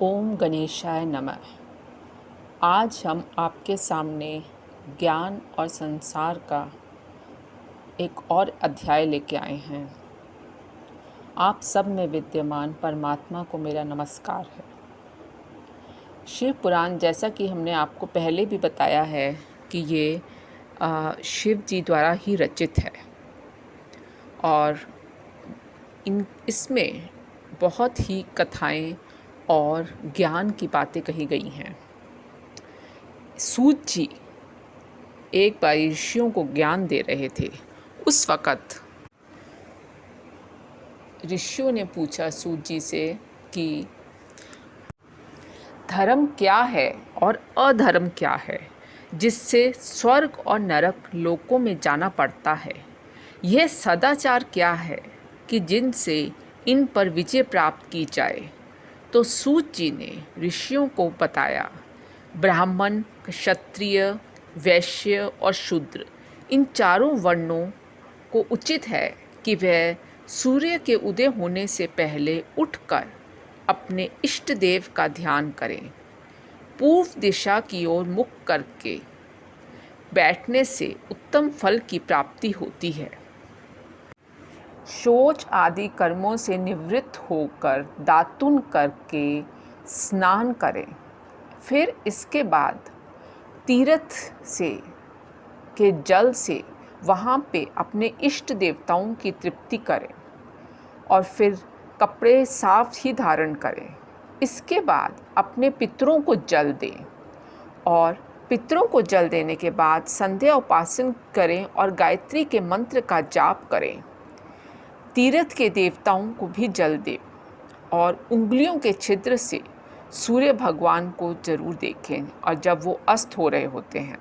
ओम गणेशाय नमः। आज हम आपके सामने ज्ञान और संसार का एक और अध्याय लेके आए हैं। आप सब में विद्यमान परमात्मा को मेरा नमस्कार है। शिव पुराण, जैसा कि हमने आपको पहले भी बताया है कि ये शिव जी द्वारा ही रचित है और इसमें बहुत ही कथाएं और ज्ञान की बातें कही गई हैं। सूत जी एक बार ऋषियों को ज्ञान दे रहे थे। उस वक़्त ऋषियों ने पूछा सूत जी से कि धर्म क्या है और अधर्म क्या है, जिससे स्वर्ग और नरक लोकों में जाना पड़ता है। यह सदाचार क्या है कि जिनसे इन पर विजय प्राप्त की जाए। तो सूत जी ने ऋषियों को बताया, ब्राह्मण, क्षत्रिय, वैश्य और शूद्र, इन चारों वर्णों को उचित है कि वह सूर्य के उदय होने से पहले उठकर अपने इष्ट देव का ध्यान करें। पूर्व दिशा की ओर मुख करके बैठने से उत्तम फल की प्राप्ति होती है। शौच आदि कर्मों से निवृत्त होकर दातुन करके स्नान करें। फिर इसके बाद तीर्थ से के जल से वहाँ पे अपने इष्ट देवताओं की तृप्ति करें और फिर कपड़े साफ ही धारण करें। इसके बाद अपने पितरों को जल दें और पितरों को जल देने के बाद संध्या उपासन करें और गायत्री के मंत्र का जाप करें। तीर्थ के देवताओं को भी जल दें और उंगलियों के छिद्र से सूर्य भगवान को जरूर देखें और जब वो अस्त हो रहे होते हैं,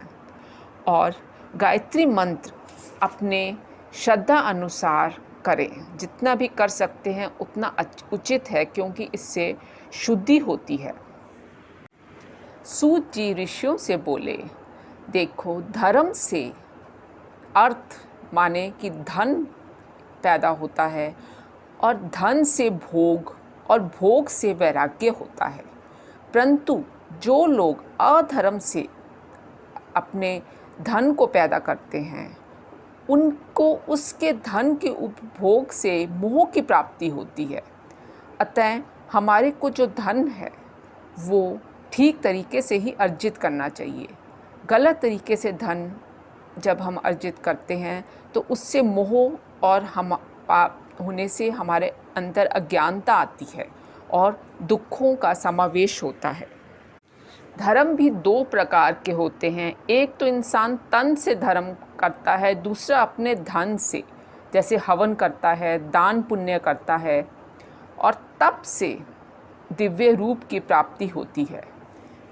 और गायत्री मंत्र अपने श्रद्धा अनुसार करें। जितना भी कर सकते हैं उतना उचित है, क्योंकि इससे शुद्धि होती है। सूत जी ऋषियों से बोले, देखो, धर्म से अर्थ माने कि धन पैदा होता है और धन से भोग और भोग से वैराग्य होता है। परंतु जो लोग अधर्म से अपने धन को पैदा करते हैं, उनको उसके धन के उपभोग से मोह की प्राप्ति होती है। अतः हमारे को जो धन है वो ठीक तरीके से ही अर्जित करना चाहिए। गलत तरीके से धन जब हम अर्जित करते हैं तो उससे मोह और हम पाप होने से हमारे अंदर अज्ञानता आती है और दुखों का समावेश होता है। धर्म भी दो प्रकार के होते हैं। एक तो इंसान तन से धर्म करता है, दूसरा अपने धन से, जैसे हवन करता है, दान पुण्य करता है, और तप से दिव्य रूप की प्राप्ति होती है।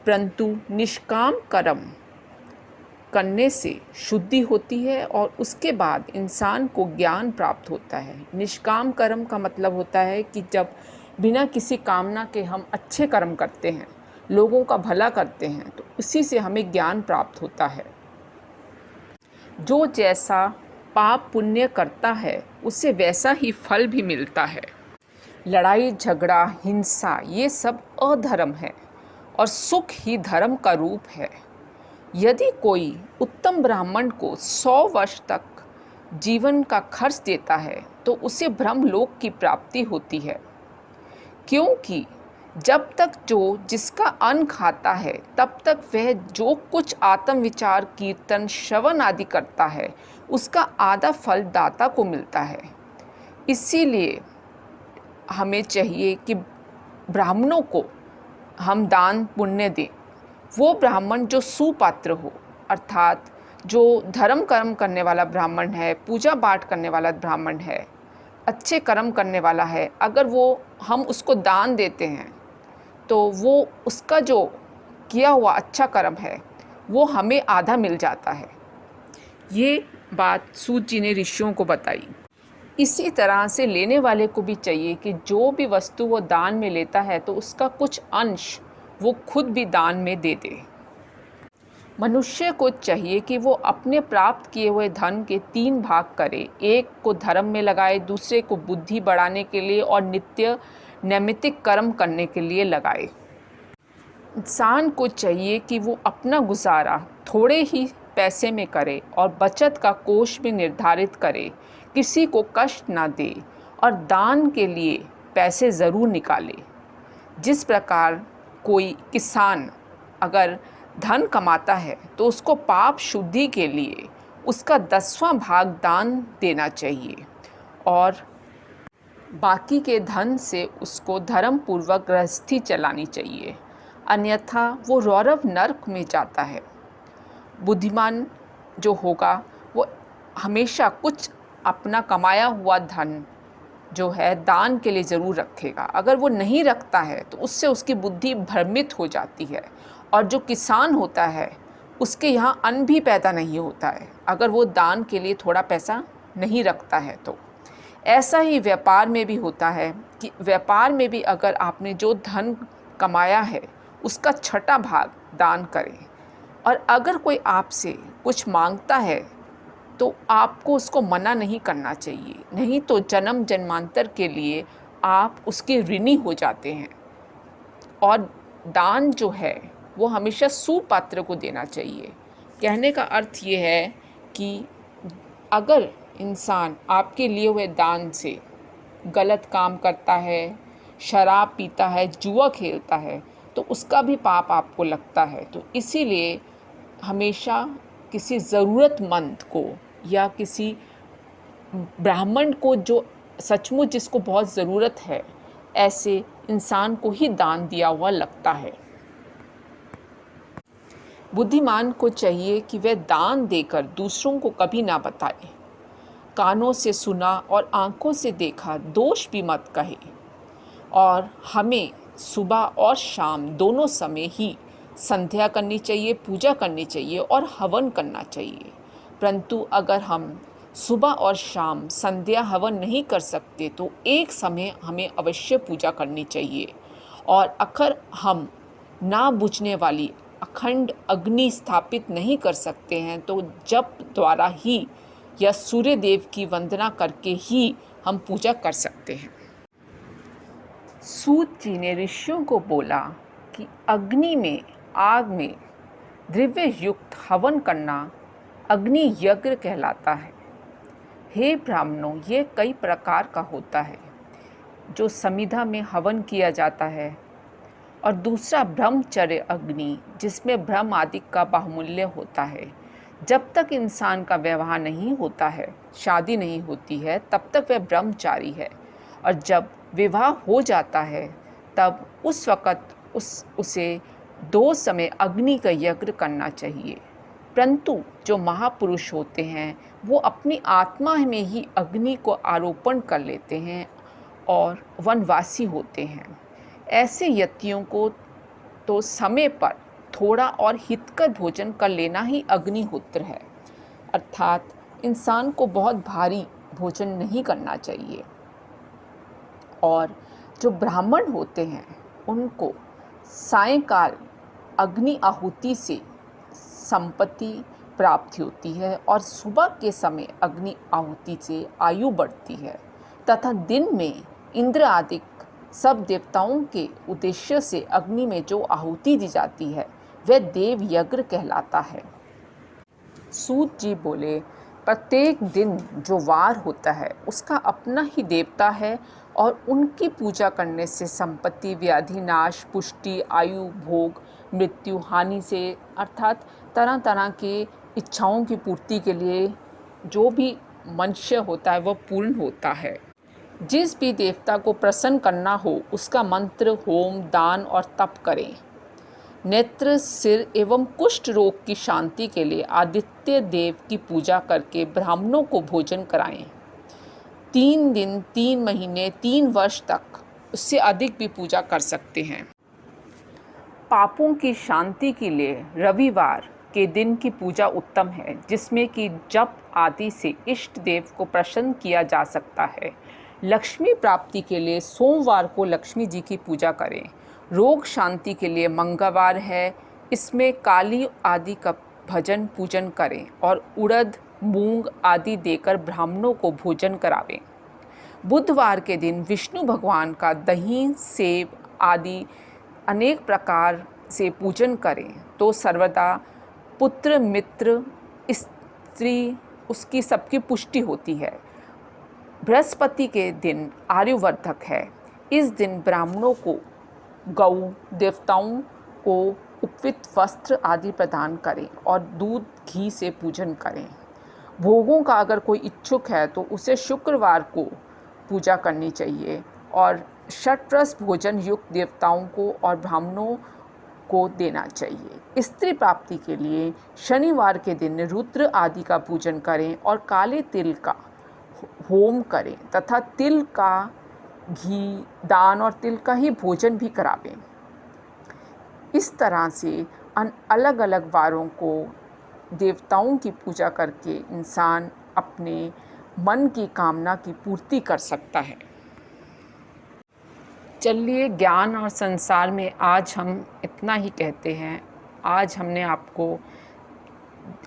परंतु निष्काम कर्म करने से शुद्धि होती है और उसके बाद इंसान को ज्ञान प्राप्त होता है। निष्काम कर्म का मतलब होता है कि जब बिना किसी कामना के हम अच्छे कर्म करते हैं, लोगों का भला करते हैं, तो उसी से हमें ज्ञान प्राप्त होता है। जो जैसा पाप पुण्य करता है उसे वैसा ही फल भी मिलता है। लड़ाई झगड़ा हिंसा ये सब अधर्म है और सुख ही धर्म का रूप है। यदि कोई उत्तम ब्राह्मण को 100 वर्ष तक जीवन का खर्च देता है तो उसे ब्रह्मलोक की प्राप्ति होती है, क्योंकि जब तक जो जिसका अन्न खाता है तब तक वह जो कुछ आत्म विचार, कीर्तन, श्रवण आदि करता है उसका आधा फल दाता को मिलता है। इसीलिए हमें चाहिए कि ब्राह्मणों को हम दान पुण्य दें। वो ब्राह्मण जो सुपात्र हो, अर्थात जो धर्म कर्म करने वाला ब्राह्मण है, पूजा पाठ करने वाला ब्राह्मण है, अच्छे कर्म करने वाला है, अगर वो हम उसको दान देते हैं तो वो उसका जो किया हुआ अच्छा कर्म है वो हमें आधा मिल जाता है। ये बात सूत जी ने ऋषियों को बताई। इसी तरह से लेने वाले को भी चाहिए कि जो भी वस्तु वो दान में लेता है तो उसका कुछ अंश वो खुद भी दान में दे दे। मनुष्य को चाहिए कि वो अपने प्राप्त किए हुए धन के 3 भाग करे। एक को धर्म में लगाए, दूसरे को बुद्धि बढ़ाने के लिए और नित्य नैमित्तिक कर्म करने के लिए लगाए। इंसान को चाहिए कि वो अपना गुजारा थोड़े ही पैसे में करे और बचत का कोष भी निर्धारित करे, किसी को कष्ट ना दे और दान के लिए पैसे ज़रूर निकाले। जिस प्रकार कोई किसान अगर धन कमाता है तो उसको पाप शुद्धि के लिए उसका 10वां भाग दान देना चाहिए और बाकी के धन से उसको धर्म पूर्वक गृहस्थी चलानी चाहिए, अन्यथा वो रौरव नरक में जाता है। बुद्धिमान जो होगा वो हमेशा कुछ अपना कमाया हुआ धन जो है दान के लिए ज़रूर रखेगा। अगर वो नहीं रखता है तो उससे उसकी बुद्धि भ्रमित हो जाती है, और जो किसान होता है उसके यहाँ अन्न भी पैदा नहीं होता है अगर वो दान के लिए थोड़ा पैसा नहीं रखता है। तो ऐसा ही व्यापार में भी होता है कि व्यापार में भी अगर आपने जो धन कमाया है उसका 6वां भाग दान करें, और अगर कोई आपसे कुछ मांगता है तो आपको उसको मना नहीं करना चाहिए, नहीं तो जन्म जन्मांतर के लिए आप उसके ऋणी हो जाते हैं। और दान जो है वो हमेशा सुपात्र को देना चाहिए। कहने का अर्थ ये है कि अगर इंसान आपके लिए हुए दान से गलत काम करता है, शराब पीता है, जुआ खेलता है, तो उसका भी पाप आपको लगता है। तो इसीलिए हमेशा किसी ज़रूरतमंद को या किसी ब्राह्मण को जो सचमुच जिसको बहुत ज़रूरत है, ऐसे इंसान को ही दान दिया हुआ लगता है। बुद्धिमान को चाहिए कि वह दान देकर दूसरों को कभी ना बताए। कानों से सुना और आँखों से देखा दोष भी मत कहे। और हमें सुबह और शाम दोनों समय ही संध्या करनी चाहिए, पूजा करनी चाहिए और हवन करना चाहिए। परंतु अगर हम सुबह और शाम संध्या हवन नहीं कर सकते तो एक समय हमें अवश्य पूजा करनी चाहिए। और अगर हम ना बुझने वाली अखंड अग्नि स्थापित नहीं कर सकते हैं तो जप द्वारा ही या सूर्य देव की वंदना करके ही हम पूजा कर सकते हैं। सूत जी ने ऋषियों को बोला कि अग्नि में, आग में द्रव्य युक्त हवन करना अग्नि यज्ञ कहलाता है। हे ब्राह्मणों, ये कई प्रकार का होता है। जो समिधा में हवन किया जाता है, और दूसरा ब्रह्मचर्य अग्नि जिसमें ब्रह्म आदि का बाहुल्य होता है। जब तक इंसान का विवाह नहीं होता है, शादी नहीं होती है, तब तक वह ब्रह्मचारी है, और जब विवाह हो जाता है तब उस वक़्त उसे 2 समय अग्नि का यज्ञ करना चाहिए। परंतु जो महापुरुष होते हैं वो अपनी आत्मा में ही अग्नि को आरोपण कर लेते हैं और वनवासी होते हैं। ऐसे यतियों को तो समय पर थोड़ा और हितकर भोजन कर लेना ही अग्निहोत्र है, अर्थात इंसान को बहुत भारी भोजन नहीं करना चाहिए। और जो ब्राह्मण होते हैं उनको सायंकाल अग्नि आहुति से संपत्ति प्राप्ति होती है, और सुबह के समय अग्नि आहुति से आयु बढ़ती है, तथा दिन में इंद्र आदि सब देवताओं के उद्देश्य से अग्नि में जो आहुति दी जाती है वह देव यज्ञ कहलाता है। सूत जी बोले, प्रत्येक दिन जो वार होता है उसका अपना ही देवता है, और उनकी पूजा करने से संपत्ति, व्याधि, नाश, पुष्टि, आयु, भोग, मृत्यु, हानि से, अर्थात तरह तरह के इच्छाओं की पूर्ति के लिए जो भी मनुष्य होता है वह पूर्ण होता है। जिस भी देवता को प्रसन्न करना हो उसका मंत्र, होम, दान और तप करें। नेत्र, सिर एवं कुष्ठ रोग की शांति के लिए आदित्य देव की पूजा करके ब्राह्मणों को भोजन कराएं। 3 दिन, 3 महीने, 3 वर्ष तक, उससे अधिक भी पूजा कर सकते हैं। पापों की शांति के लिए रविवार के दिन की पूजा उत्तम है, जिसमें कि जप आदि से इष्ट देव को प्रसन्न किया जा सकता है। लक्ष्मी प्राप्ति के लिए सोमवार को लक्ष्मी जी की पूजा करें। रोग शांति के लिए मंगलवार है, इसमें काली आदि का भजन पूजन करें और उड़द, मूंग आदि देकर ब्राह्मणों को भोजन करावें। बुधवार के दिन विष्णु भगवान का दही, सेब आदि अनेक प्रकार से पूजन करें तो सर्वदा पुत्र मित्र स्त्री उसकी सबकी पुष्टि होती है। बृहस्पति के दिन आयुर्वर्धक है। इस दिन ब्राह्मणों को गौ देवताओं को उपवित वस्त्र आदि प्रदान करें और दूध घी से पूजन करें। भोगों का अगर कोई इच्छुक है तो उसे शुक्रवार को पूजा करनी चाहिए और षट्रस भोजन युक्त देवताओं को और ब्राह्मणों को देना चाहिए। स्त्री प्राप्ति के लिए शनिवार के दिन रुद्र आदि का पूजन करें और काले तिल का होम करें तथा तिल का घी दान और तिल का ही भोजन भी करावें। इस तरह से अलग अलग वारों को देवताओं की पूजा करके इंसान अपने मन की कामना की पूर्ति कर सकता है। चलिए, ज्ञान और संसार में आज हम इतना ही कहते हैं। आज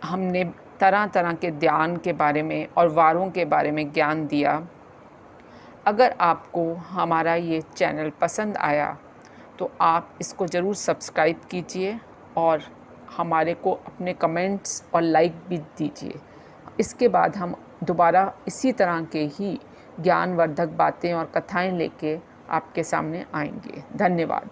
हमने तरह तरह के ध्यान के बारे में और वारों के बारे में ज्ञान दिया। अगर आपको हमारा ये चैनल पसंद आया तो आप इसको ज़रूर सब्सक्राइब कीजिए और हमारे को अपने कमेंट्स और लाइक भी दीजिए। इसके बाद हम दोबारा इसी तरह के ही ज्ञानवर्धक बातें और कथाएं लेके आपके सामने आएंगे। धन्यवाद।